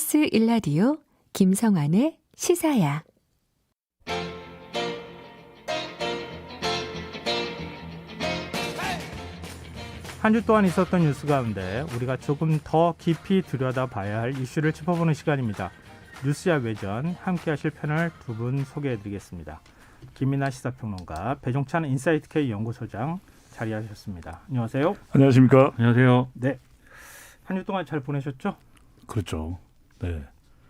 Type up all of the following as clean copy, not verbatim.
KBS 1라디오 김성환의 시사야. 한 주 동안 있었던 뉴스 가운데 우리가 조금 더 깊이 들여다봐야 할 이슈를 짚어보는 시간입니다. 뉴스야 외전 함께 하실 패널 두 분 소개해드리겠습니다. 김민아 시사평론가, 배종찬 인사이트K 연구소장 자리하셨습니다. 안녕하세요. 안녕하십니까. 안녕하세요. 네, 한 주 동안 잘 보내셨죠? 그렇죠. 네.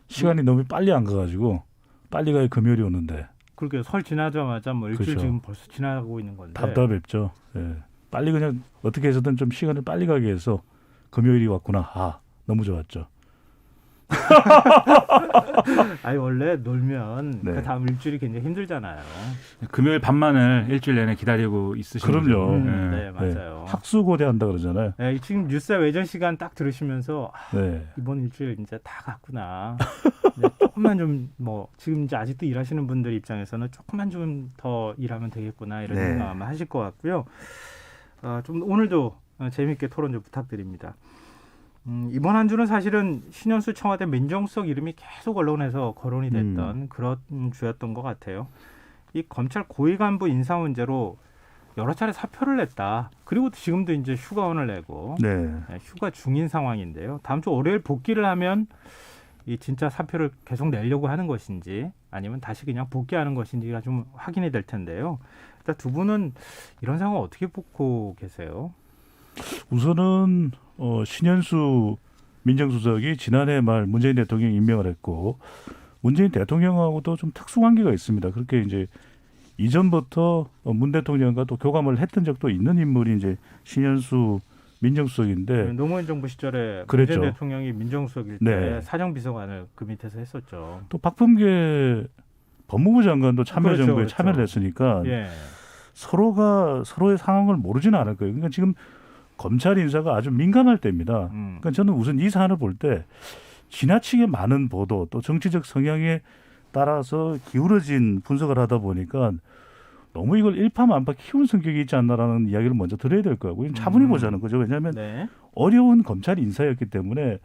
시간이 너무 빨리 안 가가지고 빨리 가야 금요일이 오는데. 그렇게 설 지나자마자 뭐 일주일 그렇죠. 지금 벌써 지나가고 있는 건데. 답답했죠. 네. 빨리 그냥 어떻게 해서든 좀 시간을 빨리 가게 해서 금요일이 왔구나. 아, 너무 좋았죠. 아니 원래 놀면 네. 그 다음 일주일이 굉장히 힘들잖아요. 금요일 밤만을 일주일 내내 기다리고 있으신 그럼요. 거죠. 네, 맞아요. 학수고대한다 그러잖아요. 네, 지금 뉴스 외전 시간 딱 들으시면서 네. 이번 일주일 이제 다 갔구나. 네, 조금만 좀 뭐 지금 이제 아직도 일하시는 분들 입장에서는 조금만 좀 더 일하면 되겠구나 이런 네. 생각 아마 하실 것 같고요. 좀 오늘도 재미있게 토론 좀 부탁드립니다. 이번 한 주는 사실은 신현수 청와대 민정수석 이름이 계속 언론에서 거론이 됐던 그런 주였던 것 같아요. 이 검찰 고위 간부 인사 문제로 여러 차례 사표를 냈다. 그리고 지금도 이제 휴가원을 내고 네. 휴가 중인 상황인데요. 다음 주 월요일 복귀를 하면 이 진짜 사표를 계속 내려고 하는 것인지 아니면 다시 그냥 복귀하는 것인지가 좀 확인이 될 텐데요. 일단 두 분은 이런 상황 어떻게 보고 계세요? 우선은 신현수 민정수석이 지난해 말 문재인 대통령이 임명을 했고 문재인 대통령하고도 좀 특수관계가 있습니다. 그렇게 이제 이전부터 문 대통령과 또 교감을 했던 적도 있는 인물이 이제 신현수 민정수석인데 노무현 정부 시절에 그랬죠. 문재인 대통령이 민정수석일 때 네. 사정비서관을 그 밑에서 했었죠. 또 박범계 법무부 장관도 참여정부에 그렇죠. 참여를 했으니까 예. 서로가 서로의 상황을 모르지는 않을 거예요. 그러니까 지금 검찰 인사가 아주 민감할 때입니다. 그러니까 저는 우선 이 사안을 볼 때 지나치게 많은 보도 또 정치적 성향에 따라서 기울어진 분석을 하다 보니까 너무 이걸 일파만파 키운 성격이 있지 않나라는 이야기를 먼저 드려야 될 거고요. 차분히 보자는 거죠. 왜냐하면 네. 어려운 검찰 인사였기 때문에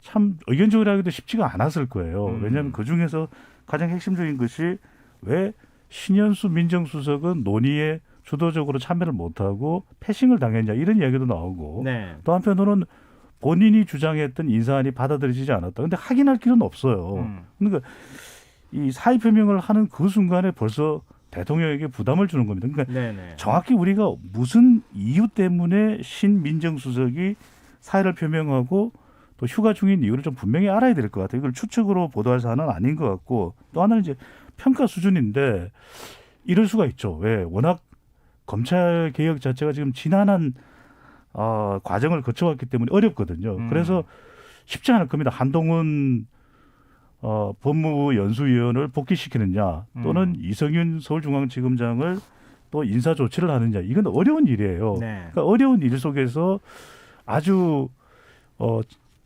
참 의견적으로 하기도 쉽지가 않았을 거예요. 왜냐하면 그중에서 가장 핵심적인 것이 왜 신현수 민정수석은 논의에 주도적으로 참여를 못하고 패싱을 당했냐 이런 이야기도 나오고 네. 또 한편으로는 본인이 주장했던 인사안이 받아들여지지 않았다. 근데 확인할 필요는 없어요. 그러니까 이 사의 표명을 하는 그 순간에 벌써 대통령에게 부담을 주는 겁니다. 그러니까 네네. 정확히 우리가 무슨 이유 때문에 신 민정수석이 사의를 표명하고 또 휴가 중인 이유를 좀 분명히 알아야 될 것 같아요. 이걸 추측으로 보도할 사안은 아닌 것 같고 또 하나는 이제 평가 수준인데 이럴 수가 있죠. 왜? 워낙 검찰 개혁 자체가 지금 지난한 과정을 거쳐왔기 때문에 어렵거든요. 그래서 쉽지 않을 겁니다. 한동훈 법무부 연수위원을 복귀시키느냐 또는 이성윤 서울중앙지검장을 또 인사 조치를 하느냐 이건 어려운 일이에요. 네. 그러니까 어려운 일 속에서 아주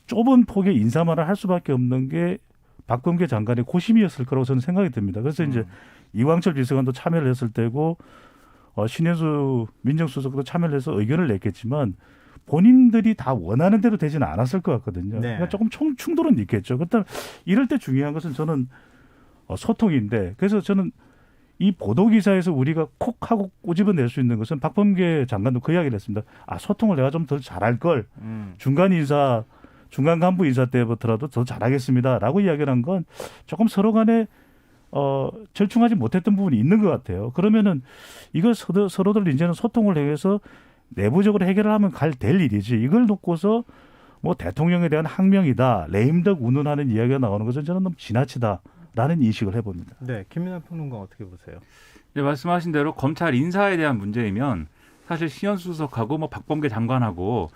좁은 폭의 인사만을 할 수밖에 없는 게 박범계 장관의 고심이었을 거라고 저는 생각이 듭니다. 그래서 이제 이광철 비서관도 참여를 했을 때고 신현수 민정수석도 참여를 해서 의견을 냈겠지만 본인들이 다 원하는 대로 되지는 않았을 것 같거든요. 네. 그러니까 조금 충돌은 있겠죠. 그렇다면 이럴 때 중요한 것은 저는 소통인데 그래서 저는 이 보도기사에서 우리가 콕 하고 꼬집어낼 수 있는 것은 박범계 장관도 그 이야기를 했습니다. 소통을 내가 좀 더 잘할 걸 중간 간부 인사 때부터라도 더 잘하겠습니다라고 이야기를 한 건 조금 서로 간에 절충하지 못했던 부분이 있는 것 같아요. 그러면은 이걸 서로들 이제는 소통을 해서 내부적으로 해결을 하면 될 일이지. 이걸 놓고서 뭐 대통령에 대한 항명이다, 레임덕 운운하는 이야기가 나오는 것은 저는 너무 지나치다라는 인식을 해봅니다. 네, 김민하 평론가 어떻게 보세요? 네, 말씀하신 대로 검찰 인사에 대한 문제이면 사실 신현수 수석하고 뭐 박범계 장관하고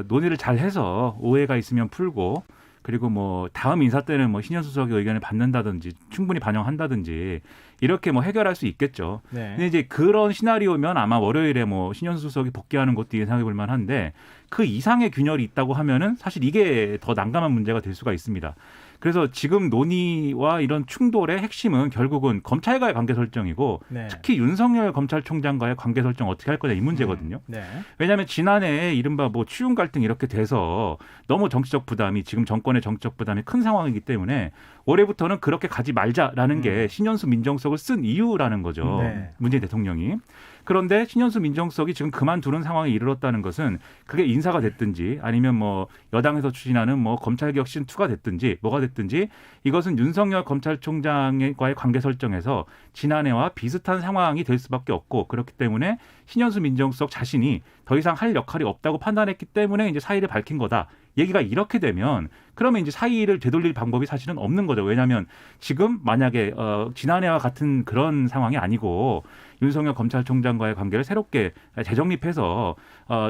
논의를 잘 해서 오해가 있으면 풀고 그리고 뭐 다음 인사 때는 뭐 신현수 수석의 의견을 받는다든지 충분히 반영한다든지 이렇게 뭐 해결할 수 있겠죠. 네. 근데 이제 그런 시나리오면 아마 월요일에 뭐 신현수 수석이 복귀하는 것도 예상해 볼 만한데 그 이상의 균열이 있다고 하면은 사실 이게 더 난감한 문제가 될 수가 있습니다. 그래서 지금 논의와 이런 충돌의 핵심은 결국은 검찰과의 관계 설정이고 네. 특히 윤석열 검찰총장과의 관계 설정 어떻게 할 거냐 이 문제거든요. 네. 왜냐하면 지난해 이른바 뭐 추윤 갈등 이렇게 돼서 너무 정치적 부담이 지금 정권의 정치적 부담이 큰 상황이기 때문에 올해부터는 그렇게 가지 말자라는 게 신현수 민정수석을 쓴 이유라는 거죠. 네. 문재인 대통령이. 그런데 신현수 민정수석이 지금 그만두는 상황에 이르렀다는 것은 그게 인사가 됐든지 아니면 뭐 여당에서 추진하는 뭐 검찰개혁 시즌2가 됐든지 뭐가 됐든지 이것은 윤석열 검찰총장과의 관계 설정에서 지난해와 비슷한 상황이 될 수밖에 없고 그렇기 때문에 신현수 민정수석 자신이 더 이상 할 역할이 없다고 판단했기 때문에 이제 사의를 밝힌 거다. 얘기가 이렇게 되면 그러면 이제 사의를 되돌릴 방법이 사실은 없는 거죠. 왜냐하면 지금 만약에 지난해와 같은 그런 상황이 아니고 윤석열 검찰총장과의 관계를 새롭게 재정립해서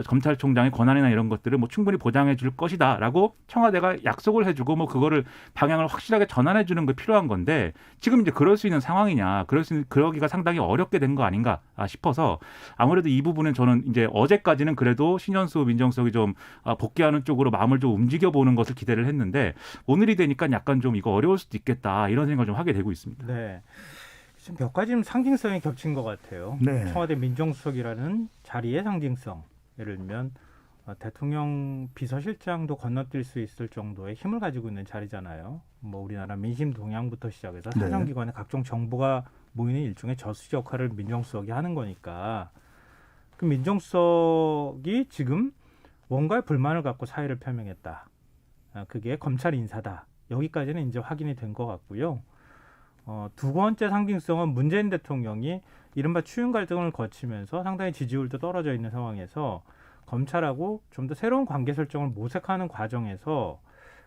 검찰총장의 권한이나 이런 것들을 뭐 충분히 보장해 줄 것이다라고 청와대가 약속을 해주고 뭐 그거를 방향을 확실하게 전환해 주는 게 필요한 건데 지금 이제 그럴 수 있는 상황이냐 그러기가 상당히 어렵게 된 거 아닌가 싶어서 아무래도 이 부분은 저는 이제 어제까지는 그래도 신현수 민정수석이 좀 복귀하는 쪽으로 마음을 좀 움직여 보는 것을 기대를 했는데 오늘이 되니까 약간 좀 이거 어려울 수도 있겠다 이런 생각을 좀 하게 되고 있습니다. 네. 지금 몇 가지 좀 상징성이 겹친 것 같아요. 네. 청와대 민정수석이라는 자리의 상징성. 예를 들면 대통령 비서실장도 건너뛸 수 있을 정도의 힘을 가지고 있는 자리잖아요. 뭐 우리나라 민심 동향부터 시작해서 네. 사정기관의 각종 정보가 모이는 일종의 저수지 역할을 민정수석이 하는 거니까 그 민정수석이 지금 뭔가의 불만을 갖고 사의를 표명했다. 그게 검찰 인사다. 여기까지는 이제 확인이 된 것 같고요. 두 번째 상징성은 문재인 대통령이 이른바 추윤 갈등을 거치면서 상당히 지지율도 떨어져 있는 상황에서 검찰하고 좀 더 새로운 관계 설정을 모색하는 과정에서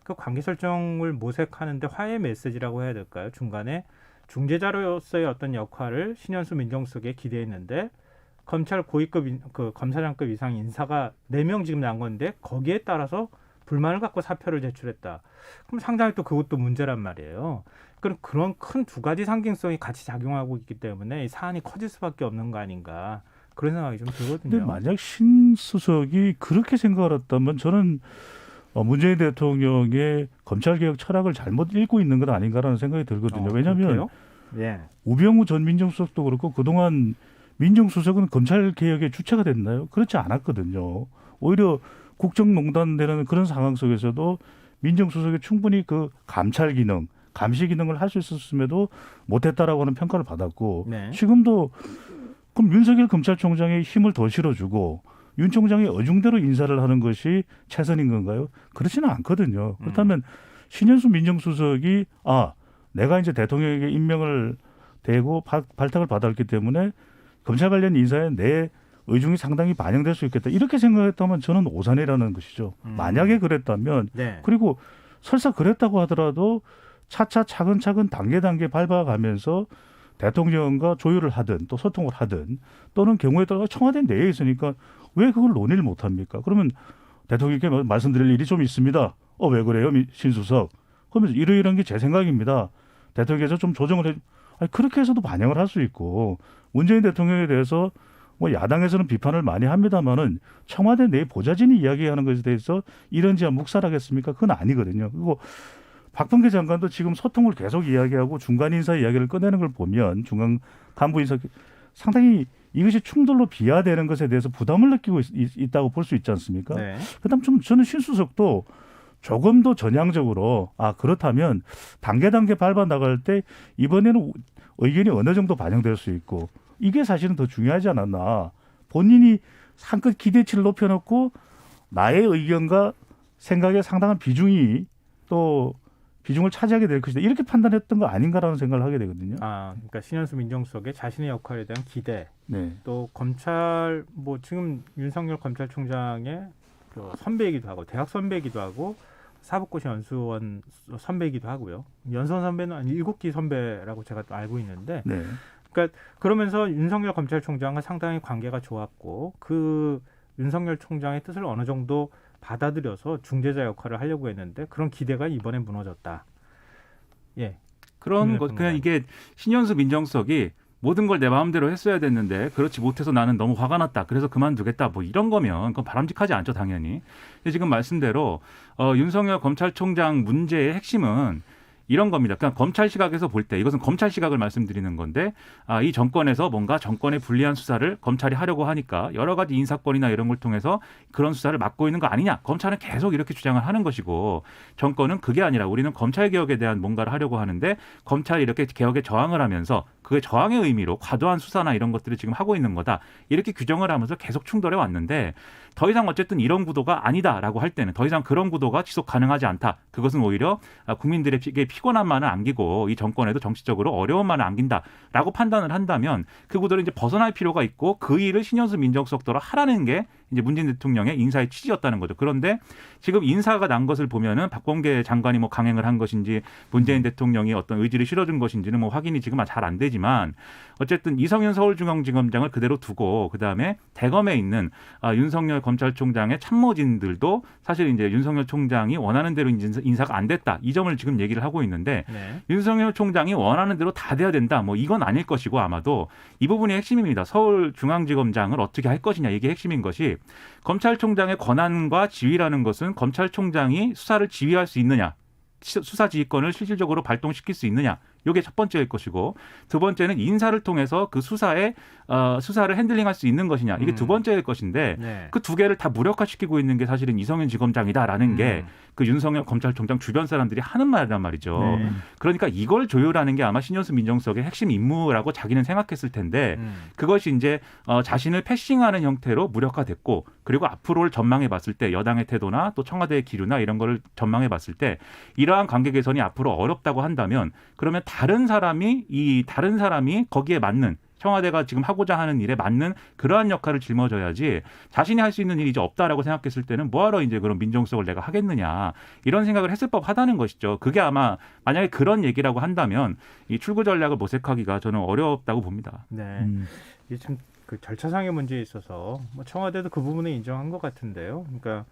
그 관계 설정을 모색하는데 화해 메시지라고 해야 될까요? 중간에 중재자로서의 어떤 역할을 신현수 민정수석에 기대했는데 검찰 고위급 그 검사장급 이상 인사가 4명 지금 난 건데 거기에 따라서 불만을 갖고 사표를 제출했다. 그럼 상당히 또 그것도 문제란 말이에요. 그런 큰 두 가지 상징성이 같이 작용하고 있기 때문에 이 사안이 커질 수밖에 없는 거 아닌가 그런 생각이 좀 들거든요. 근데 만약 신 수석이 그렇게 생각을 했다면 저는 문재인 대통령의 검찰개혁 철학을 잘못 읽고 있는 건 아닌가라는 생각이 들거든요. 왜냐하면 예. 우병우 전 민정수석도 그렇고 그동안 민정수석은 검찰개혁의 주체가 됐나요? 그렇지 않았거든요. 오히려 국정농단되는 그런 상황 속에서도 민정수석이 충분히 그 감찰 기능, 감시 기능을 할 수 있었음에도 못했다라고 하는 평가를 받았고 네. 지금도 그럼 윤석열 검찰총장의 힘을 더 실어주고 윤 총장이 어중대로 인사를 하는 것이 최선인 건가요? 그렇지는 않거든요. 그렇다면 신현수 민정수석이 내가 이제 대통령에게 임명을 대고 발탁을 받았기 때문에 검찰 관련 인사에 내 의중이 상당히 반영될 수 있겠다. 이렇게 생각했다면 저는 오산이라는 것이죠. 만약에 그랬다면 네. 그리고 설사 그랬다고 하더라도 차차 차근차근 단계 밟아가면서 대통령과 조율을 하든 또 소통을 하든 또는 경우에 따라 청와대 내에 있으니까 왜 그걸 논의를 못합니까? 그러면 대통령께 말씀드릴 일이 좀 있습니다. 왜 그래요? 신수석. 그러면서 이러이러한 게 제 생각입니다. 대통령께서 좀 조정을 해. 그렇게 해서도 반영을 할 수 있고 문재인 대통령에 대해서 뭐 야당에서는 비판을 많이 합니다만은 청와대 내 보좌진이 이야기하는 것에 대해서 이런지야 묵살하겠습니까? 그건 아니거든요. 그리고 박범계 장관도 지금 소통을 계속 이야기하고 중간 인사 이야기를 꺼내는 걸 보면 중간 간부 인사 상당히 이것이 충돌로 비화되는 것에 대해서 부담을 느끼고 있다고 볼 수 있지 않습니까? 네. 그다음 저는 신수석도 조금 더 전향적으로 그렇다면 단계 밟아 나갈 때 이번에는 의견이 어느 정도 반영될 수 있고 이게 사실은 더 중요하지 않았나. 본인이 한껏 기대치를 높여놓고 나의 의견과 생각에 상당한 비중을 차지하게 될 것이다. 이렇게 판단했던 거 아닌가라는 생각을 하게 되거든요. 그러니까 신현수 민정수석의 자신의 역할에 대한 기대, 네. 또 검찰 지금 윤석열 검찰총장의 그 선배이기도 하고 대학 선배이기도 하고 사법고시 연수원 선배이기도 하고요. 연수원 선배는 한 7기 선배라고 제가 또 알고 있는데, 네. 그러니까 그러면서 윤석열 검찰총장과 상당히 관계가 좋았고 그 윤석열 총장의 뜻을 어느 정도 받아들여서 중재자 역할을 하려고 했는데 그런 기대가 이번에 무너졌다. 예. 그런 것 그냥 이게 신현수 민정수석이 모든 걸 내 마음대로 했어야 됐는데 그렇지 못해서 나는 너무 화가 났다. 그래서 그만두겠다. 뭐 이런 거면 그건 바람직하지 않죠, 당연히. 근데 지금 말씀대로 윤석열 검찰총장 문제의 핵심은 이런 겁니다. 그러니까 검찰 시각에서 볼 때 이것은 검찰 시각을 말씀드리는 건데 이 정권에서 뭔가 정권에 불리한 수사를 검찰이 하려고 하니까 여러 가지 인사권이나 이런 걸 통해서 그런 수사를 막고 있는 거 아니냐. 검찰은 계속 이렇게 주장을 하는 것이고 정권은 그게 아니라 우리는 검찰 개혁에 대한 뭔가를 하려고 하는데 검찰이 이렇게 개혁에 저항을 하면서 그 저항의 의미로 과도한 수사나 이런 것들을 지금 하고 있는 거다. 이렇게 규정을 하면서 계속 충돌해 왔는데 더 이상 어쨌든 이런 구도가 아니다라고 할 때는 더 이상 그런 구도가 지속 가능하지 않다. 그것은 오히려 국민들에게 피곤함만을 안기고 이 정권에도 정치적으로 어려움만을 안긴다라고 판단을 한다면 그 구도를 이제 벗어날 필요가 있고 그 일을 신현수 민정수석도로 하라는 게 이제 문재인 대통령의 인사의 취지였다는 거죠. 그런데 지금 인사가 난 것을 보면은 박범계 장관이 뭐 강행을 한 것인지 문재인 대통령이 어떤 의지를 실어준 것인지는 뭐 확인이 지금 잘 안 되지만 어쨌든 이성윤 서울중앙지검장을 그대로 두고 그다음에 대검에 있는 윤석열 검찰총장의 참모진들도 사실 이제 윤석열 총장이 원하는 대로 인사가 안 됐다. 이 점을 지금 얘기를 하고 있는데 네. 윤석열 총장이 원하는 대로 다 돼야 된다. 뭐 이건 아닐 것이고 아마도 이 부분이 핵심입니다. 서울중앙지검장을 어떻게 할 것이냐 이게 핵심인 것이 검찰총장의 권한과 지위라는 것은 검찰총장이 수사를 지휘할 수 있느냐. 수사 지휘권을 실질적으로 발동시킬 수 있느냐. 이게 첫 번째일 것이고 두 번째는 인사를 통해서 그 수사를 핸들링할 수 있는 것이냐. 이게 두 번째일 것인데 네. 그 두 개를 다 무력화시키고 있는 게 사실은 이성윤 지검장이다라는 게 그 윤석열 검찰총장 주변 사람들이 하는 말이란 말이죠. 네. 그러니까 이걸 조율하는 게 아마 신현수 민정수석의 핵심 임무라고 자기는 생각했을 텐데 그것이 이제 자신을 패싱하는 형태로 무력화됐고 그리고 앞으로를 전망해 봤을 때 여당의 태도나 또 청와대의 기류나 이런 거를 전망해 봤을 때 이러한 관계 개선이 앞으로 어렵다고 한다면 그러면 다른 사람이 거기에 맞는 청와대가 지금 하고자 하는 일에 맞는 그러한 역할을 짊어져야지 자신이 할 수 있는 일이 이제 없다라고 생각했을 때는 뭐하러 이제 그런 민정수석을 내가 하겠느냐 이런 생각을 했을 법하다는 것이죠. 그게 아마 만약에 그런 얘기라고 한다면 이 출구 전략을 모색하기가 저는 어렵다고 봅니다. 네. 이게 참 그 절차상의 문제에 있어서 뭐 청와대도 그 부분을 인정한 것 같은데요. 그러니까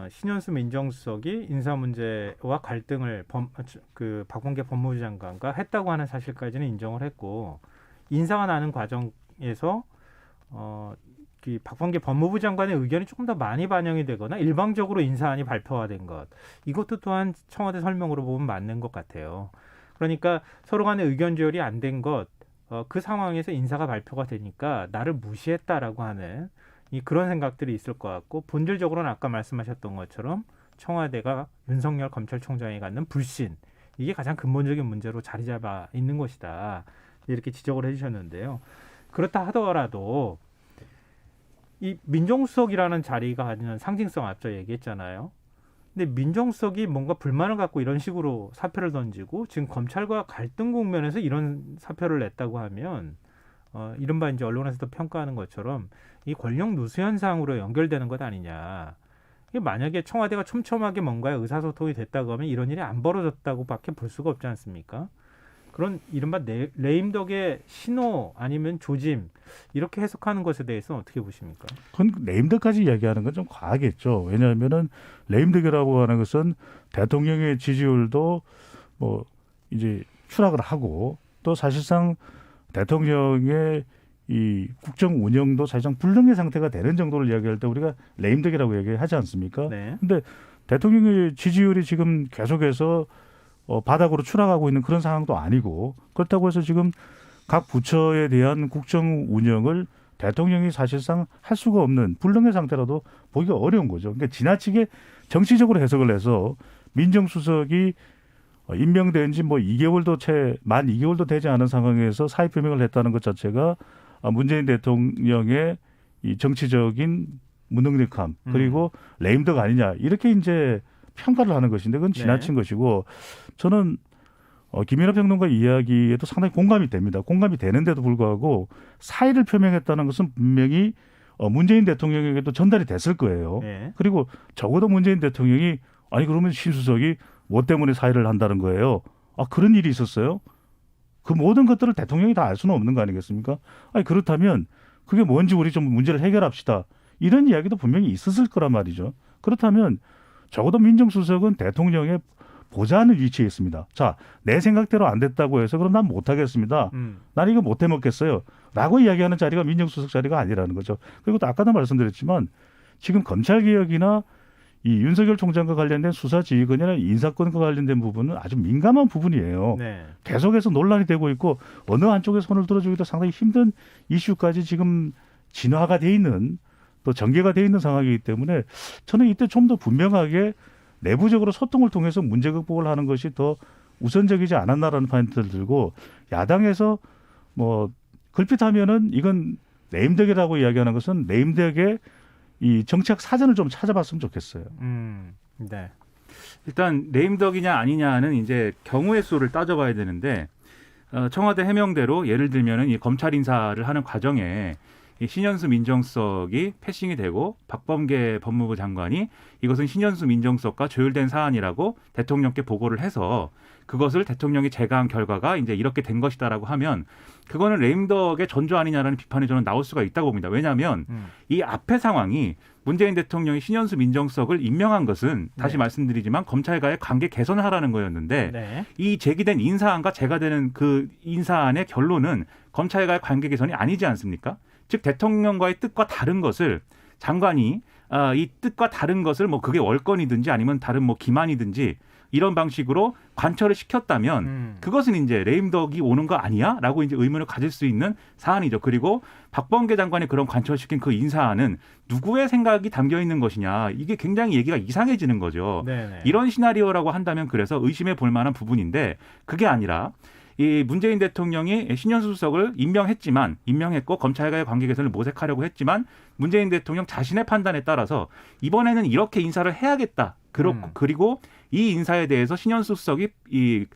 신현수 민정수석이 인사 문제와 갈등을 박범계 법무부 장관과 했다고 하는 사실까지는 인정을 했고 인사가 나는 과정에서 그 박범계 법무부 장관의 의견이 조금 더 많이 반영이 되거나 일방적으로 인사안이 발표화된 것 이것도 또한 청와대 설명으로 보면 맞는 것 같아요. 그러니까 서로 간의 의견 조율이 안 된 것 그 상황에서 인사가 발표가 되니까 나를 무시했다라고 하는 그런 생각들이 있을 것 같고 본질적으로는 아까 말씀하셨던 것처럼 청와대가 윤석열 검찰총장에 갖는 불신 이게 가장 근본적인 문제로 자리 잡아 있는 것이다. 이렇게 지적을 해주셨는데요. 그렇다 하더라도 이 민정수석이라는 자리가 가지는 상징성 앞서 얘기했잖아요. 근데 민정수석이 뭔가 불만을 갖고 이런 식으로 사표를 던지고 지금 검찰과 갈등 국면에서 이런 사표를 냈다고 하면 이른바 이제 언론에서도 평가하는 것처럼 이 권력 누수 현상으로 연결되는 것 아니냐. 이게 만약에 청와대가 촘촘하게 뭔가에 의사소통이 됐다고 하면 이런 일이 안 벌어졌다고밖에 볼 수가 없지 않습니까? 그런 이른바 레임덕의 신호 아니면 조짐 이렇게 해석하는 것에 대해서는 어떻게 보십니까? 그건 레임덕까지 이야기하는 건 좀 과하겠죠. 왜냐하면은 레임덕이라고 하는 것은 대통령의 지지율도 뭐 이제 추락을 하고 또 사실상 대통령의 이 국정 운영도 사실상 불능의 상태가 되는 정도를 이야기할 때 우리가 레임덕이라고 얘기하지 않습니까? 네. 근데 대통령의 지지율이 지금 계속해서 바닥으로 추락하고 있는 그런 상황도 아니고 그렇다고 해서 지금 각 부처에 대한 국정 운영을 대통령이 사실상 할 수가 없는 불능의 상태라도 보기가 어려운 거죠. 그러니까 지나치게 정치적으로 해석을 해서 민정수석이 임명된 지 뭐 2개월도 만 2개월도 되지 않은 상황에서 사의 표명을 했다는 것 자체가 문재인 대통령의 이 정치적인 무능력함 그리고 레임덕 아니냐 이렇게 이제 평가를 하는 것인데 그건 지나친 것이고 저는 김연아 평론가 이야기에도 상당히 공감이 됩니다. 공감이 되는데도 불구하고 사의를 표명했다는 것은 분명히 문재인 대통령에게도 전달이 됐을 거예요. 네. 그리고 적어도 문재인 대통령이 아니 그러면 신수석이 뭐 때문에 사의를 한다는 거예요. 아 그런 일이 있었어요? 그 모든 것들을 대통령이 다 알 수는 없는 거 아니겠습니까? 아니 그렇다면 그게 뭔지 우리 좀 문제를 해결합시다. 이런 이야기도 분명히 있었을 거란 말이죠. 그렇다면 적어도 민정수석은 대통령의 보좌하는 위치에 있습니다. 자, 내 생각대로 안 됐다고 해서 그럼 난 못하겠습니다. 난 이거 못 해먹겠어요. 라고 이야기하는 자리가 민정수석 자리가 아니라는 거죠. 그리고 또 아까도 말씀드렸지만 지금 검찰개혁이나 이 윤석열 총장과 관련된 수사 지휘권이나 인사권과 관련된 부분은 아주 민감한 부분이에요. 네. 계속해서 논란이 되고 있고 어느 한쪽에 손을 들어주기도 상당히 힘든 이슈까지 지금 진화가 돼 있는 또 전개가 돼 있는 상황이기 때문에 저는 이때 좀 더 분명하게 내부적으로 소통을 통해서 문제 극복을 하는 것이 더 우선적이지 않았나라는 판단을 들고 야당에서 뭐 걸핏하면은 이건 네임덕이라고 이야기하는 것은 네임덕의 이 정책 사전을 좀 찾아봤으면 좋겠어요. 네. 일단 네임덕이냐 아니냐는 이제 경우의 수를 따져봐야 되는데 청와대 해명대로 예를 들면은 이 검찰 인사를 하는 과정에 이 신현수 민정수석이 패싱이 되고 박범계 법무부 장관이 이것은 신현수 민정수석과 조율된 사안이라고 대통령께 보고를 해서 그것을 대통령이 제거한 결과가 이제 이렇게 된 것이다라고 하면 그거는 레임덕의 전조 아니냐라는 비판이 저는 나올 수가 있다고 봅니다. 왜냐하면 이 앞의 상황이 문재인 대통령이 신현수 민정수석을 임명한 것은 다시 말씀드리지만 검찰과의 관계 개선을 하라는 거였는데 네. 이 제기된 인사안과 제가되는 그 인사안의 결론은 검찰과의 관계 개선이 아니지 않습니까? 즉 대통령과의 뜻과 다른 것을 장관이 이 뜻과 다른 것을 뭐 그게 월권이든지 아니면 다른 뭐 기만이든지 이런 방식으로 관철을 시켰다면 그것은 이제 레임덕이 오는 거 아니야? 라고 이제 의문을 가질 수 있는 사안이죠. 그리고 박범계 장관이 그런 관철시킨 그 인사안은 누구의 생각이 담겨 있는 것이냐. 이게 굉장히 얘기가 이상해지는 거죠. 네네. 이런 시나리오라고 한다면 그래서 의심해 볼 만한 부분인데 그게 아니라 이 문재인 대통령이 신현수 수석을 임명했고 검찰과의 관계 개선을 모색하려고 했지만 문재인 대통령 자신의 판단에 따라서 이번에는 이렇게 인사를 해야겠다. 그리고 이 인사에 대해서 신현수 수석이 이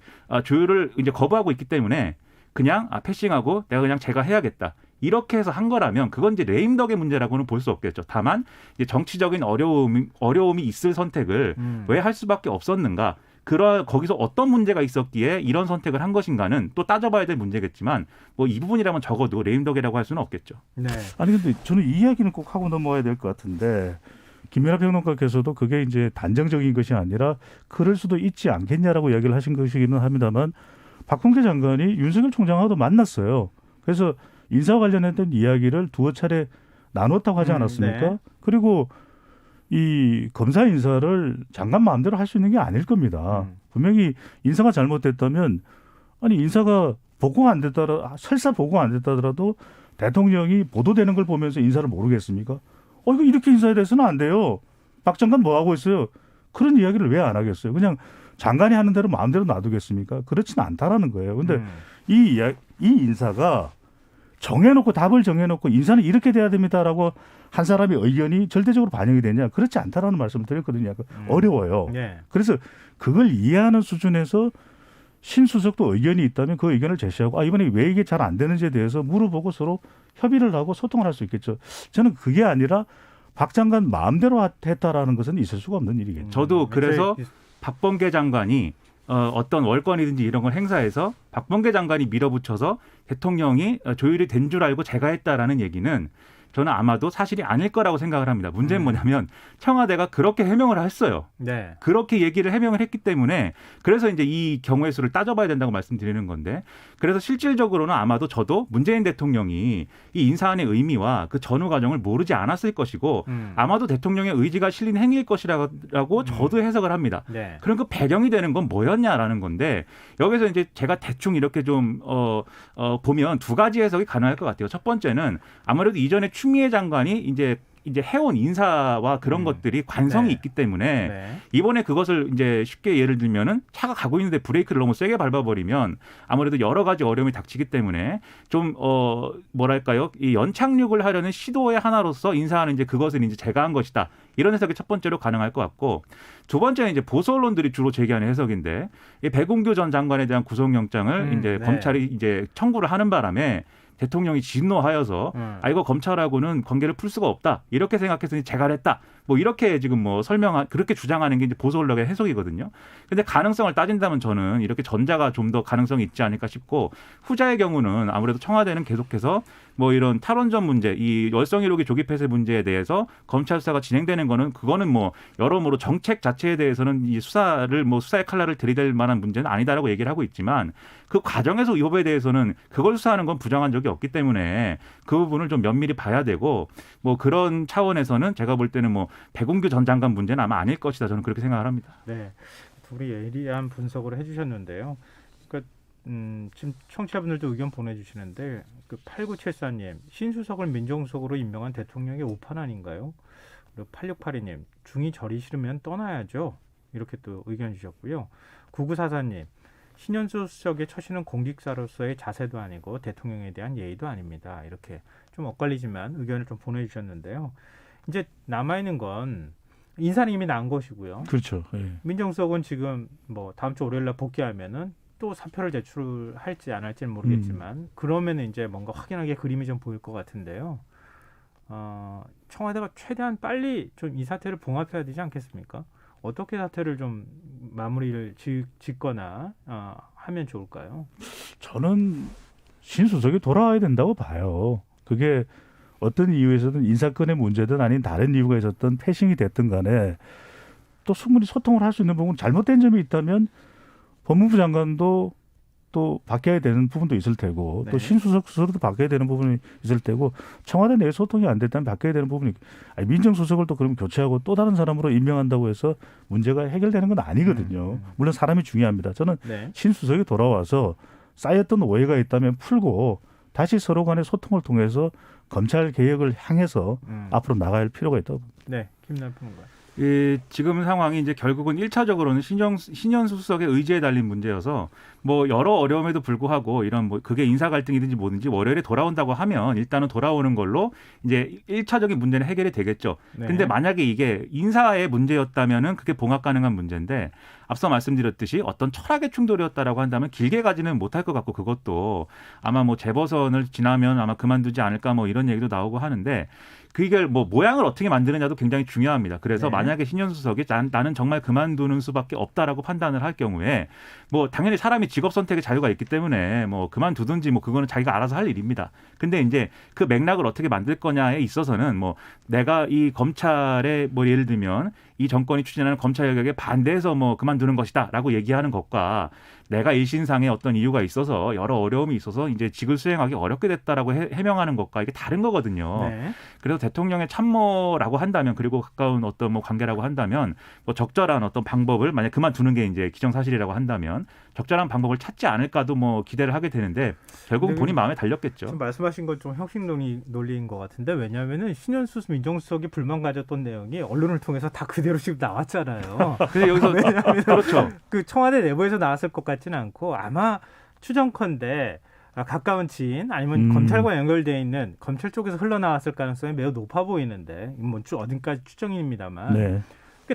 조율을 이제 거부하고 있기 때문에 그냥 패싱하고 내가 그냥 제가 해야겠다. 이렇게 해서 한 거라면 그건 이제 레임덕의 문제라고는 볼 수 없겠죠. 다만 이제 정치적인 어려움이 있을 선택을 왜 할 수밖에 없었는가? 거기서 어떤 문제가 있었기에 이런 선택을 한 것인가는 또 따져봐야 될 문제겠지만 뭐 이 부분이라면 적어도 레임덕이라고 할 수는 없겠죠. 네. 아니 근데 저는 이 이야기는 꼭 하고 넘어가야 될 것 같은데 김민하 평론가께서도 그게 이제 단정적인 것이 아니라 그럴 수도 있지 않겠냐라고 이야기를 하신 것이기는 합니다만 박범계 장관이 윤석열 총장하고도 만났어요. 그래서 인사와 관련했던 이야기를 두어 차례 나눴다고 하지 않았습니까? 네. 그리고 이 검사 인사를 장관 마음대로 할 수 있는 게 아닐 겁니다. 분명히 인사가 잘못됐다면 아니 인사가 보고가 안 됐다라 설사 보고가 안 됐다더라도 대통령이 보도되는 걸 보면서 인사를 모르겠습니까? 이거 이렇게 인사에 대해서는 안 돼요. 박 장관 뭐 하고 있어요? 그런 이야기를 왜 안 하겠어요? 그냥 장관이 하는 대로 마음대로 놔두겠습니까? 그렇지는 않다라는 거예요. 근데 이 인사가 정해놓고 답을 정해놓고 인사는 이렇게 돼야 됩니다라고 한 사람의 의견이 절대적으로 반영이 되냐? 그렇지 않다라는 말씀을 드렸거든요. 어려워요. 네. 그래서 그걸 이해하는 수준에서 신수석도 의견이 있다면 그 의견을 제시하고 이번에 왜 이게 잘 안 되는지에 대해서 물어보고 서로 협의를 하고 소통을 할 수 있겠죠. 저는 그게 아니라 박 장관 마음대로 했다라는 것은 있을 수가 없는 일이겠죠. 저도 그래서 박범계 장관이 어떤 월권이든지 이런 걸 행사해서 박범계 장관이 밀어붙여서 대통령이 조율이 된 줄 알고 제가 했다라는 얘기는 저는 아마도 사실이 아닐 거라고 생각을 합니다. 문제는 뭐냐면 청와대가 그렇게 해명을 했어요. 네. 그렇게 얘기를 해명을 했기 때문에 그래서 이제 이 경우의 수를 따져봐야 된다고 말씀드리는 건데 그래서 실질적으로는 아마도 저도 문재인 대통령이 이 인사안의 의미와 그 전후 과정을 모르지 않았을 것이고 아마도 대통령의 의지가 실린 행위일 것이라고 저도 해석을 합니다. 네. 그럼 그 배경이 되는 건 뭐였냐라는 건데 여기서 이제 제가 대충 이렇게 좀 보면 두 가지 해석이 가능할 것 같아요. 첫 번째는 아무래도 이전에 추미애 장관이 이제 해온 인사와 그런 것들이 관성이 네. 있기 때문에 네. 이번에 그것을 이제 쉽게 예를 들면은 차가 가고 있는데 브레이크를 너무 세게 밟아버리면 아무래도 여러 가지 어려움이 닥치기 때문에 좀 뭐랄까요 이 연착륙을 하려는 시도의 하나로서 인사하는 이제 그것을 이제 제거한 것이다 이런 해석이 첫 번째로 가능할 것 같고 두 번째는 이제 보수 언론들이 주로 제기하는 해석인데 이 배공교 전 장관에 대한 구속영장을 이제 네. 검찰이 이제 청구를 하는 바람에 대통령이 진노하여서 이거 검찰하고는 관계를 풀 수가 없다 이렇게 생각해서 제가 했다 뭐 이렇게 지금 뭐 그렇게 주장하는 게 이제 보수 언론의 해석이거든요. 근데 가능성을 따진다면 저는 이렇게 전자가 좀 더 가능성이 있지 않을까 싶고 후자의 경우는 아무래도 청와대는 계속해서 뭐 이런 탈원전 문제, 이 열성 1호기 조기 폐쇄 문제에 대해서 검찰 수사가 진행되는 거는 그거는 뭐 여러모로 정책 자체에 대해서는 이 수사의 칼날을 들이댈 만한 문제는 아니다라고 얘기를 하고 있지만 그 과정에서 의혹에 대해서는 그걸 수사하는 건 부정한 적이 없기 때문에 그 부분을 좀 면밀히 봐야 되고 뭐 그런 차원에서는 제가 볼 때는 뭐 백운규 전 장관 문제는 아마 아닐 것이다. 저는 그렇게 생각을 합니다. 네, 둘이 예리한 분석을 해주셨는데요. 그러니까 지금 청취자분들도 의견 보내주시는데 그 8974님 신수석을 민정수석으로 임명한 대통령의 오판 아닌가요? 그리고 8682님 중이 절이 싫으면 떠나야죠. 이렇게 또 의견 주셨고요. 9944님 신현수 수석의 처신은 공직자로서의 자세도 아니고 대통령에 대한 예의도 아닙니다. 이렇게 좀 엇갈리지만 의견을 좀 보내주셨는데요. 이제 남아있는 건 인사는 이미 난 것이고요. 그렇죠. 예. 민정수석은 지금 뭐 다음 주 월요일 날 복귀하면은 또 사표를 제출할지 안 할지는 모르겠지만 그러면은 이제 뭔가 확연하게 그림이 좀 보일 것 같은데요. 청와대가 최대한 빨리 좀 이 사태를 봉합해야 되지 않겠습니까? 어떻게 사태를 좀 마무리를 짓거나 하면 좋을까요? 저는 신수석이 돌아와야 된다고 봐요. 그게 어떤 이유에서든 인사권의 문제든 아닌 다른 이유가 있었던 패싱이 됐든 간에 또 충분히 소통을 할 수 있는 부분 잘못된 점이 있다면 법무부 장관도 또 바뀌어야 되는 부분도 있을 테고 네. 또 신수석 스스로도 바뀌어야 되는 부분이 있을 테고 청와대 내 소통이 안 됐다면 바뀌어야 되는 부분이 민정수석을 또 그럼 교체하고 또 다른 사람으로 임명한다고 해서 문제가 해결되는 건 아니거든요. 물론 사람이 중요합니다. 저는 네. 신수석이 돌아와서 쌓였던 오해가 있다면 풀고 다시 서로 간의 소통을 통해서 검찰 개혁을 향해서 앞으로 나갈 필요가 있다고 봅니다. 네, 김남평 의원. 지금 상황이 이제 결국은 1차적으로는 신현수 수석의 의지에 달린 문제여서 뭐 여러 어려움에도 불구하고 이런 뭐 그게 인사 갈등이든지 뭐든지 월요일에 돌아온다고 하면 일단은 돌아오는 걸로 이제 1차적인 문제는 해결이 되겠죠. 네. 근데 만약에 이게 인사의 문제였다면은 그게 봉합 가능한 문제인데 앞서 말씀드렸듯이 어떤 철학의 충돌이었다라고 한다면 길게 가지는 못할 것 같고 그것도 아마 뭐 재보선을 지나면 아마 그만두지 않을까 뭐 이런 얘기도 나오고 하는데 그게 뭐 모양을 어떻게 만드느냐도 굉장히 중요합니다. 그래서 네. 만약에 신현수 수석이 나는 정말 그만두는 수밖에 없다라고 판단을 할 경우에 뭐 당연히 사람이 직업 선택의 자유가 있기 때문에 뭐 그만두든지 뭐 그거는 자기가 알아서 할 일입니다. 근데 이제 그 맥락을 어떻게 만들 거냐에 있어서는 뭐 내가 이 검찰에 뭐 예를 들면 이 정권이 추진하는 검찰 개혁에 반대해서 뭐 그만두는 것이다라고 얘기하는 것과 내가 일신상의 어떤 이유가 있어서 여러 어려움이 있어서 이제 직을 수행하기 어렵게 됐다라고 해명하는 것과 이게 다른 거거든요. 네. 그래서 대통령의 참모라고 한다면 그리고 가까운 어떤 뭐 관계라고 한다면 뭐 적절한 어떤 방법을 만약 그만두는 게 이제 기정사실이라고 한다면 적절한 방법을 찾지 않을까도 뭐 기대를 하게 되는데 결국은 본인 마음에 달렸겠죠. 지금 말씀하신 건 좀 형식 논리인 것 같은데 왜냐하면은 신현수 민정수석이 불만 가졌던 내용이 언론을 통해서 다 그대로 지금 나왔잖아요. 근데 여기서 그렇죠. 그 청와대 내부에서 나왔을 것 같지는 않고 아마 추정컨대 가까운 지인 아니면 검찰과 연결되어 있는 검찰 쪽에서 흘러나왔을 가능성이 매우 높아 보이는데 뭐 어딘까지 추정입니다만 네.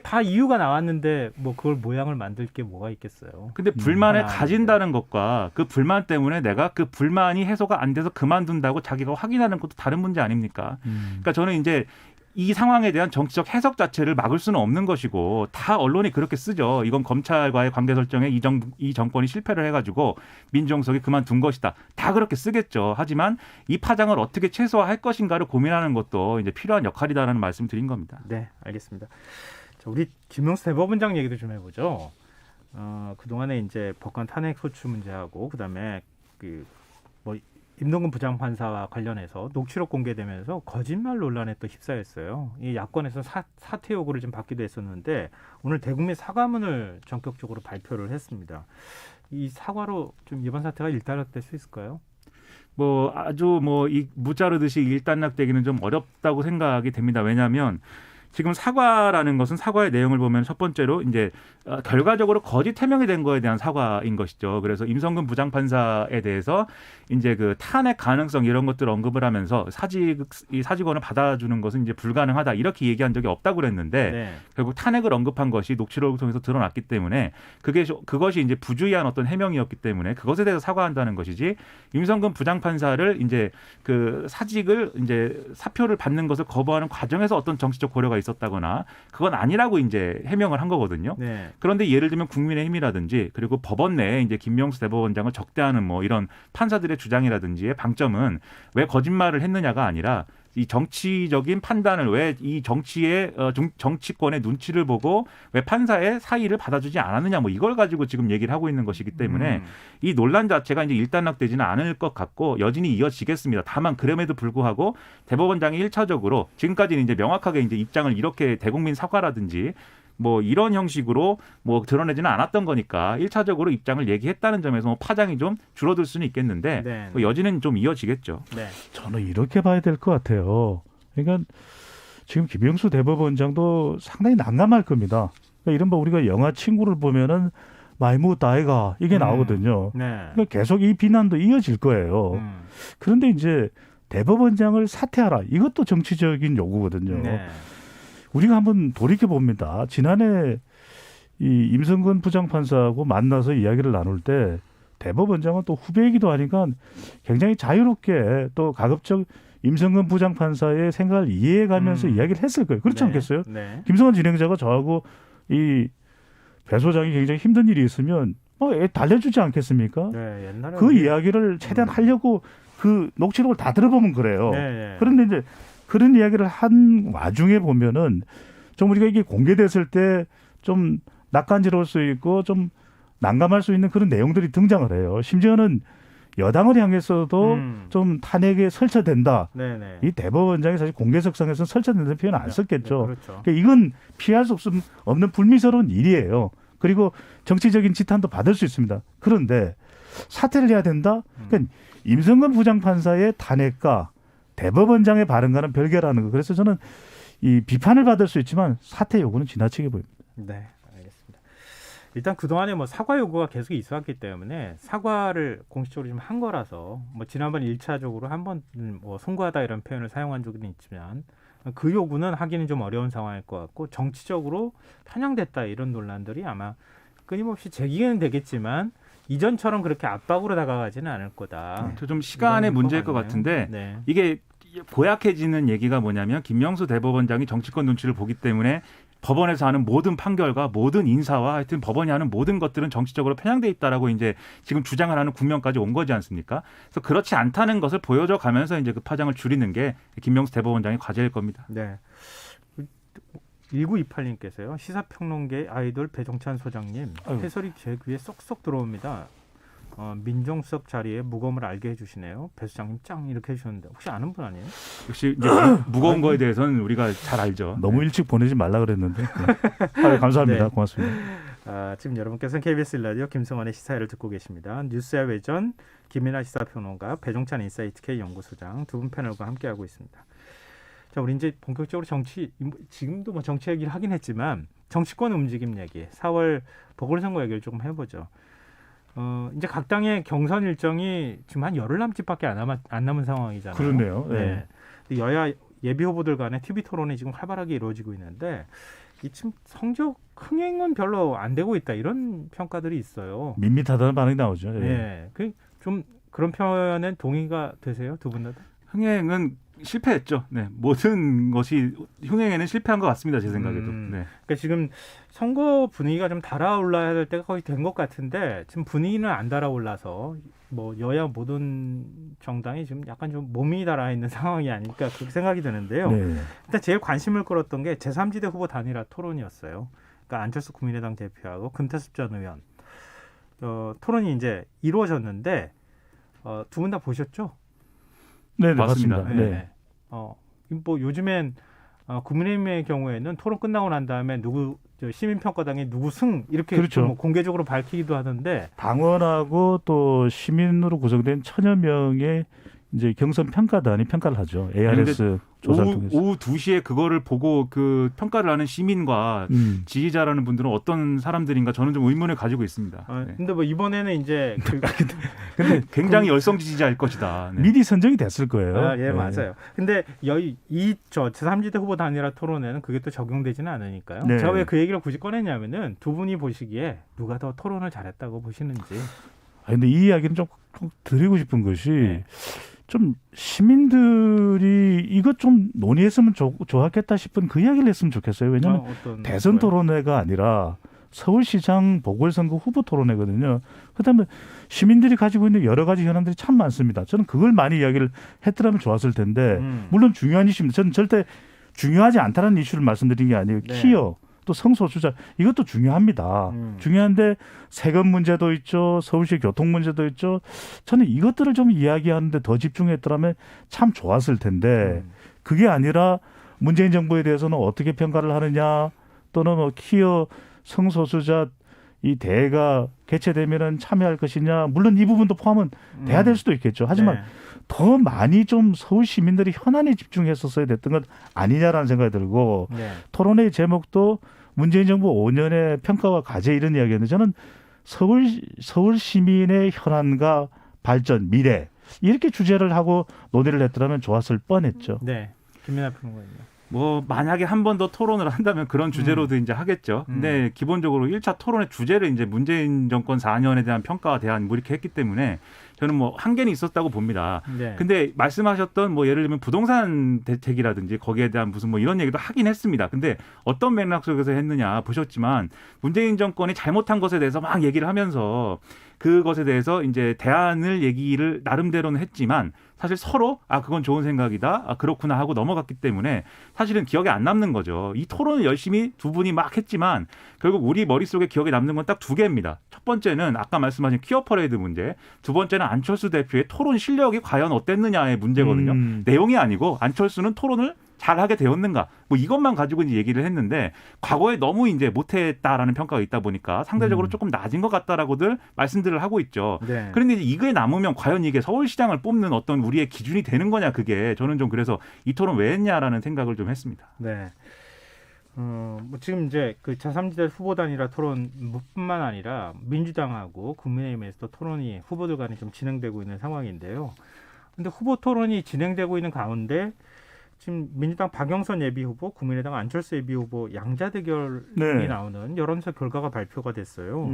다 이유가 나왔는데 뭐 그걸 모양을 만들 게 뭐가 있겠어요. 근데 불만을 하나 가진다는 것과 그 불만 때문에 내가 그 불만이 해소가 안 돼서 그만둔다고 자기가 확인하는 것도 다른 문제 아닙니까? 그러니까 저는 이제 이 상황에 대한 정치적 해석 자체를 막을 수는 없는 것이고 다 언론이 그렇게 쓰죠. 이건 검찰과의 관계 설정에 이 정권이 실패를 해가지고 민정수석이 그만둔 것이다. 다 그렇게 쓰겠죠. 하지만 이 파장을 어떻게 최소화할 것인가를 고민하는 것도 이제 필요한 역할이다라는 말씀 드린 겁니다. 네, 알겠습니다. 자, 우리 김명수 대법원장 얘기도 좀 해보죠. 그동안에 이제 법관 탄핵 소추 문제하고 그다음에 뭐 임동근 부장판사와 관련해서 녹취록 공개되면서 거짓말 논란에 또 휩싸였어요. 이 야권에서 사퇴 요구를 좀 받기도 했었는데 오늘 대국민 사과문을 전격적으로 발표를 했습니다. 이 사과로 좀 이번 사태가 일단락될 수 있을까요? 뭐 아주 뭐 이 무자르듯이 일단락되기는 좀 어렵다고 생각이 됩니다. 왜냐하면 지금 사과라는 것은 사과의 내용을 보면 첫 번째로 이제 결과적으로 거짓 해명이 된 거에 대한 사과인 것이죠. 그래서 임성근 부장판사에 대해서 이제 그 탄핵 가능성 이런 것들을 언급을 하면서 이 사직원을 받아주는 것은 이제 불가능하다 이렇게 얘기한 적이 없다고 그랬는데 네. 결국 탄핵을 언급한 것이 녹취록을 통해서 드러났기 때문에 그것이 이제 부주의한 어떤 해명이었기 때문에 그것에 대해서 사과한다는 것이지 임성근 부장판사를 이제 그 사직을 이제 사표를 받는 것을 거부하는 과정에서 어떤 정치적 고려가 있었다거나 그건 아니라고 이제 해명을 한 거거든요. 네. 그런데 예를 들면 국민의힘이라든지 그리고 법원 내에 이제 김명수 대법원장을 적대하는 뭐 이런 판사들의 주장이라든지의 방점은 왜 거짓말을 했느냐가 아니라 이 정치적인 판단을 왜 이 정치권의 눈치를 보고 왜 판사의 사의를 받아주지 않았느냐 뭐 이걸 가지고 지금 얘기를 하고 있는 것이기 때문에 이 논란 자체가 이제 일단락되지는 않을 것 같고 여전히 이어지겠습니다. 다만 그럼에도 불구하고 대법원장이 1차적으로 지금까지는 이제 명확하게 이제 입장을 이렇게 대국민 사과라든지 뭐 이런 형식으로 뭐 드러내지는 않았던 거니까 1차적으로 입장을 얘기했다는 점에서 뭐 파장이 좀 줄어들 수는 있겠는데 네. 뭐 여지는 좀 이어지겠죠. 네. 저는 이렇게 봐야 될 것 같아요. 그러니까 지금 김영수 대법원장도 상당히 난감할 겁니다. 그러니까 이른바 우리가 영화 친구를 보면은 마이무 다이가 이게 나오거든요. 네. 그러니까 계속 이 비난도 이어질 거예요. 그런데 이제 대법원장을 사퇴하라. 이것도 정치적인 요구거든요. 네. 우리가 한번 돌이켜 봅니다. 지난해 이 임성근 부장판사하고 만나서 이야기를 나눌 때 대법원장은 또 후배이기도 하니까 굉장히 자유롭게 또 가급적 임성근 부장판사의 생각을 이해해가면서 이야기를 했을 거예요. 그렇지 네. 않겠어요? 네. 김성환 진행자가 저하고 이 배 소장이 굉장히 힘든 일이 있으면 달래주지 않겠습니까? 네. 옛날에 그 이야기를 최대한 하려고 그 녹취록을 다 들어보면 그래요. 네. 그런데 이제 그런 이야기를 한 와중에 보면은 좀 우리가 이게 공개됐을 때 좀 낯간지러울 수 있고 좀 난감할 수 있는 그런 내용들이 등장을 해요. 심지어는 여당을 향해서도 좀 탄핵에 설쳐된다. 네네. 이 대법원장이 사실 공개석상에서는 설쳐된다는 표현을 안 썼겠죠. 네, 그렇죠. 그러니까 이건 피할 수 없는 불미스러운 일이에요. 그리고 정치적인 지탄도 받을 수 있습니다. 그런데 사퇴를 해야 된다? 그러니까 임성근 부장판사의 탄핵과 대법원장의 발언과는 별개라는 거. 그래서 저는 이 비판을 받을 수 있지만 사퇴 요구는 지나치게 보입니다. 네, 알겠습니다. 일단 그동안에 뭐 사과 요구가 계속 있었기 때문에 사과를 공식적으로 좀 한 거라서 뭐 지난번 1차적으로 한번 뭐 송구하다 이런 표현을 사용한 적은 있지만 그 요구는 하기는 좀 어려운 상황일 것 같고 정치적으로 편향됐다 이런 논란들이 아마 끊임없이 제기는 되겠지만 이전처럼 그렇게 압박으로 다가가지는 않을 거다. 좀 시간의 문제일 것 같은데 네. 이게 고약해지는 얘기가 뭐냐면 김명수 대법원장이 정치권 눈치를 보기 때문에 법원에서 하는 모든 판결과 모든 인사와 하여튼 법원이 하는 모든 것들은 정치적으로 편향돼 있다라고 이제 지금 주장을 하는 국면까지 온 거지 않습니까? 그래서 그렇지 않다는 것을 보여줘 가면서 이제 그 파장을 줄이는 게 김명수 대법원장의 과제일 겁니다. 네. 1928님께서요. 시사평론계 아이돌 배종찬 소장님 해설이 제 귀에 쏙쏙 들어옵니다. 민정수석 자리에 무거움을 알게 해주시네요. 배 소장님 짱 이렇게 해주셨는데 혹시 아는 분 아니에요? 역시 이제 무거운 거에 대해서는 우리가 잘 알죠. 너무 일찍 보내지 말라 그랬는데. 네. 감사합니다. 네. 고맙습니다. 지금 여러분께서는 KBS 라디오 김성환의 시사회를 듣고 계십니다. 뉴스야 외전 김민아 시사평론가 배종찬 인사이트K 연구소장 두 분 패널과 함께하고 있습니다. 자, 우리 이제 본격적으로 지금도 뭐 정치 얘기를 하긴 했지만 정치권 움직임 얘기, 4월 보궐선거 얘기를 조금 해보죠. 이제 각 당의 경선 일정이 지금 한 열흘 남짓밖에 안 남은 상황이잖아요. 그렇네요. 네. 네. 여야 예비 후보들 간의 TV 토론이 지금 활발하게 이루어지고 있는데 이 지금 성적 흥행은 별로 안 되고 있다 이런 평가들이 있어요. 밋밋하다는 반응이 나오죠. 네. 좀 그런 표현엔 동의가 되세요? 두 분 다? 흥행은 실패했죠. 네, 모든 것이 흥행에는 실패한 것 같습니다. 제 생각에도. 네. 그러니까 지금 선거 분위기가 좀 달아올라야 될 때가 거의 된 것 같은데 지금 분위기는 안 달아올라서 뭐 여야 모든 정당이 지금 약간 좀 몸이 달아 있는 상황이 아닐까 그렇게 생각이 드는데요. 네. 일단 제일 관심을 끌었던 게 제3지대 후보 단일화 토론이었어요. 그러니까 안철수 국민의당 대표하고 금태섭 전 의원 토론이 이제 이루어졌는데 두 분 다 보셨죠? 네, 맞습니다. 맞습니다. 네. 뭐 요즘엔 국민의힘의 경우에는 토론 끝나고 난 다음에 시민평가당이 누구 승 이렇게 그렇죠. 뭐 공개적으로 밝히기도 하던데 당원하고 또 시민으로 구성된 천여 명의 이제 경선 평가단이 평가를 하죠. ARS 조사를 통해서. 오후 2시에 그거를 보고 그 평가를 하는 시민과 지지자라는 분들은 어떤 사람들인가 저는 좀 의문을 가지고 있습니다. 네. 근데 뭐 이번에는 이제 근데 굉장히 열성 지지자일 것이다. 네. 미리 선정이 됐을 거예요. 예, 네. 맞아요. 근데 제3지대 후보 단일화 토론에는 그게 또 적용되지는 않으니까요. 네. 제가 왜 그 얘기를 굳이 꺼냈냐면은 두 분이 보시기에 누가 더 토론을 잘했다고 보시는지. 근데 이 이야기는 좀 드리고 싶은 것이 네. 좀 시민들이 이것 좀 논의했으면 좋았겠다 싶은 그 이야기를 했으면 좋겠어요. 왜냐하면 대선 토론회가 아니라 서울시장 보궐선거 후보 토론회거든요. 그다음에 시민들이 가지고 있는 여러 가지 현안들이 참 많습니다. 저는 그걸 많이 이야기를 했더라면 좋았을 텐데 물론 중요한 이슈입니다. 저는 절대 중요하지 않다는 이슈를 말씀드린 게 아니에요. 네. 키어 또 성소수자 이것도 중요합니다. 중요한데 세금 문제도 있죠. 서울시 교통 문제도 있죠. 저는 이것들을 좀 이야기하는데 더 집중했더라면 참 좋았을 텐데 그게 아니라 문재인 정부에 대해서는 어떻게 평가를 하느냐 또는 뭐 키어 성소수자 이 대회가 개최되면은 참여할 것이냐 물론 이 부분도 포함은 돼야 될 수도 있겠죠. 하지만 네. 더 많이 좀 서울 시민들이 현안에 집중했었어야 됐던 것 아니냐라는 생각이 들고 네. 토론회의 제목도 문재인 정부 5년의 평가와 과제 이런 이야기였는데 저는 서울 시민의 현안과 발전, 미래 이렇게 주제를 하고 논의를 했더라면 좋았을 뻔했죠. 네. 김민하 평론가님. 뭐 만약에 한 번 더 토론을 한다면 그런 주제로도 이제 하겠죠. 근데 기본적으로 1차 토론의 주제를 이제 문재인 정권 4년에 대한 평가와 대안 뭐 이렇게 했기 때문에 저는 뭐 한계는 있었다고 봅니다. 네. 근데 말씀하셨던 뭐 예를 들면 부동산 대책이라든지 거기에 대한 무슨 뭐 이런 얘기도 하긴 했습니다. 근데 어떤 맥락 속에서 했느냐 보셨지만 문재인 정권이 잘못한 것에 대해서 막 얘기를 하면서 그것에 대해서 이제 대안을 얘기를 나름대로는 했지만 사실 서로 그건 좋은 생각이다. 그렇구나 하고 넘어갔기 때문에 사실은 기억에 안 남는 거죠. 이 토론을 열심히 두 분이 막 했지만 결국 우리 머릿속에 기억에 남는 건 딱 두 개입니다. 첫 번째는 아까 말씀하신 퀴어 퍼레이드 문제, 두 번째는 안철수 대표의 토론 실력이 과연 어땠느냐의 문제거든요. 내용이 아니고 안철수는 토론을 잘하게 되었는가 뭐 이것만 가지고 이제 얘기를 했는데 과거에 너무 이제 못했다라는 평가가 있다 보니까 상대적으로 조금 낮은 것 같다라고들 말씀들을 하고 있죠. 네. 그런데 이제 이거에 남으면 과연 이게 서울시장을 뽑는 어떤 우리의 기준이 되는 거냐 그게 저는 좀 그래서 이 토론 왜 했냐라는 생각을 좀 했습니다. 네. 뭐 지금 이제 그 제3지대 후보단이라 토론뿐만 아니라 민주당하고 국민의힘에서도 토론이 후보들 간에 좀 진행되고 있는 상황인데요. 근데 후보 토론이 진행되고 있는 가운데 지금 민주당 박영선 예비 후보, 국민의당 안철수 예비 후보 양자 대결이 네. 나오는 여론조사 결과가 발표가 됐어요.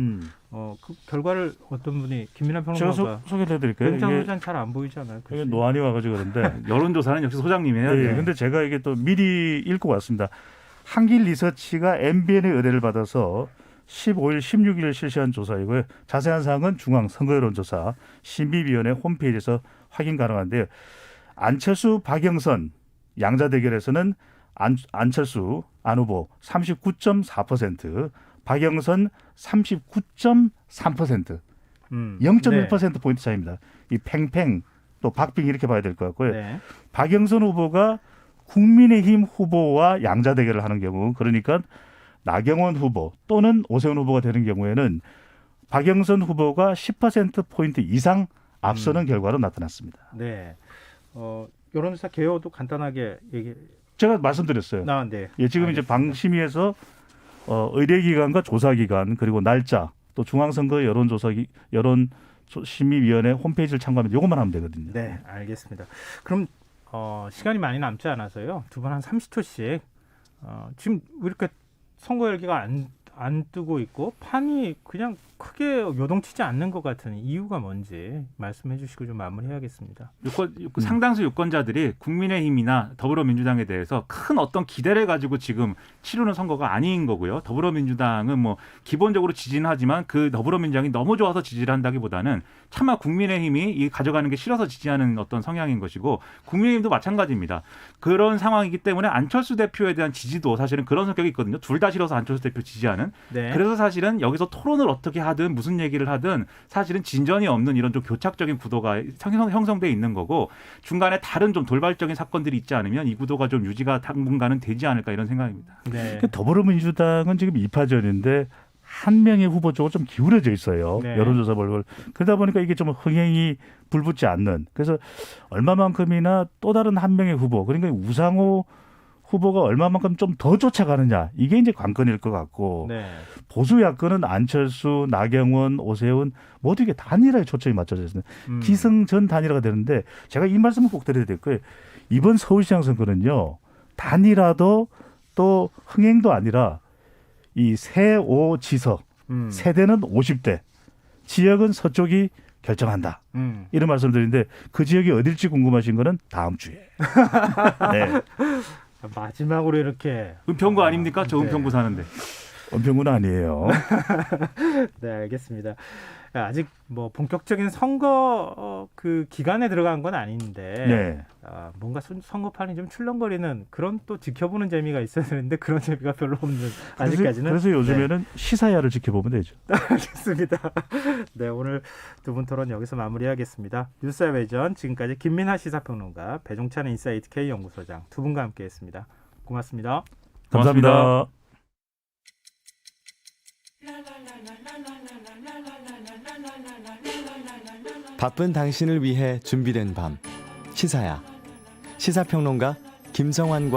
그 결과를 어떤 분이 김민하 제가 평론가가 소개를 해드릴까요? 굉장히 잘 안 보이잖아요. 이게 노안이 와가지고 그런데 여론조사는 역시 소장님이 해야 돼요. 네, 근데 제가 이게 또 미리 읽고 왔습니다. 한길 리서치가 MBN의 의뢰를 받아서 15일, 16일 실시한 조사이고요. 자세한 사항은 중앙선거여론조사 신비위원회 홈페이지에서 확인 가능한데요. 안철수, 박영선 양자 대결에서는 안철수, 안 후보 39.4%, 박영선 39.3%, 0.1% 포인트 차이입니다. 이 팽팽 또 박빙 이렇게 봐야 될 것 같고요. 네. 박영선 후보가 국민의힘 후보와 양자 대결을 하는 경우, 그러니까 나경원 후보 또는 오세훈 후보가 되는 경우에는 박영선 후보가 10% 포인트 이상 앞서는 결과로 나타났습니다. 네. 여론조사 개요도 간단하게 얘기. 제가 말씀드렸어요. 네. 예, 지금 이제 알겠습니다. 방심위에서 의뢰기관과 조사기관 그리고 날짜 또 중앙선거 여론심의위원회 홈페이지를 참고하면 이것만 하면 되거든요. 네, 알겠습니다. 그럼 시간이 많이 남지 않아서요. 두 분 한 30초씩 지금 왜 이렇게 선거 열기가 안 뜨고 있고 판이 그냥 크게 요동치지 않는 것 같은 이유가 뭔지 말씀해 주시고 좀 마무리해야겠습니다. 상당수 유권자들이 국민의힘이나 더불어민주당에 대해서 큰 어떤 기대를 가지고 지금 치르는 선거가 아닌 거고요. 더불어민주당은 뭐 기본적으로 지지는 하지만 그 더불어민주당이 너무 좋아서 지지를 한다기보다는 차마 국민의힘이 이 가져가는 게 싫어서 지지하는 어떤 성향인 것이고 국민의힘도 마찬가지입니다. 그런 상황이기 때문에 안철수 대표에 대한 지지도 사실은 그런 성격이 있거든요. 둘 다 싫어서 안철수 대표 지지하는. 네. 그래서 사실은 여기서 토론을 어떻게 하든 무슨 얘기를 하든 사실은 진전이 없는 이런 좀 교착적인 구도가 형성돼 있는 거고 중간에 다른 좀 돌발적인 사건들이 있지 않으면 이 구도가 좀 유지가 당분간은 되지 않을까 이런 생각입니다. 네. 더불어민주당은 지금 2파전인데 한 명의 후보 쪽으로 좀 기울어져 있어요. 네. 여론조사 결과. 그러다 보니까 이게 좀 흥행이 불붙지 않는. 그래서 얼마만큼이나 또 다른 한 명의 후보, 그러니까 우상호 후보가 얼마만큼 좀 더 쫓아가느냐. 이게 이제 관건일 것 같고 네. 보수 야권은 안철수, 나경원, 오세훈 모두 이게 단일화에 초점이 맞춰져 있습니다. 기승전 단일화가 되는데 제가 이 말씀을 꼭 드려야 될 거예요. 이번 서울시장 선거는요. 단일화도 또 흥행도 아니라 이 세5 지서 세대는 50대 지역은 서쪽이 결정한다. 이런 말씀드리는데 그 지역이 어딜지 궁금하신 거는 다음 주에. 네. 마지막으로 이렇게 은평구 아닙니까? 저 네. 은평구 사는데. 은평구는 아니에요. 네, 알겠습니다. 아직 뭐 본격적인 선거 그 기간에 들어간 건 아닌데 네. 뭔가 선거판이 좀 출렁거리는 그런 또 지켜보는 재미가 있어야 되는데 그런 재미가 별로 없는 아직까지는. 그래서 요즘에는 시사야를 지켜보면 되죠. 알겠습니다. 네, 오늘 두 분 토론 여기서 마무리하겠습니다. 뉴스의 외전 지금까지 김민하 시사평론가, 배종찬 인사이트 K 연구소장 두 분과 함께했습니다. 고맙습니다. 감사합니다. 바쁜 당신을 위해 준비된 밤 시사야. 시사평론가 김성환과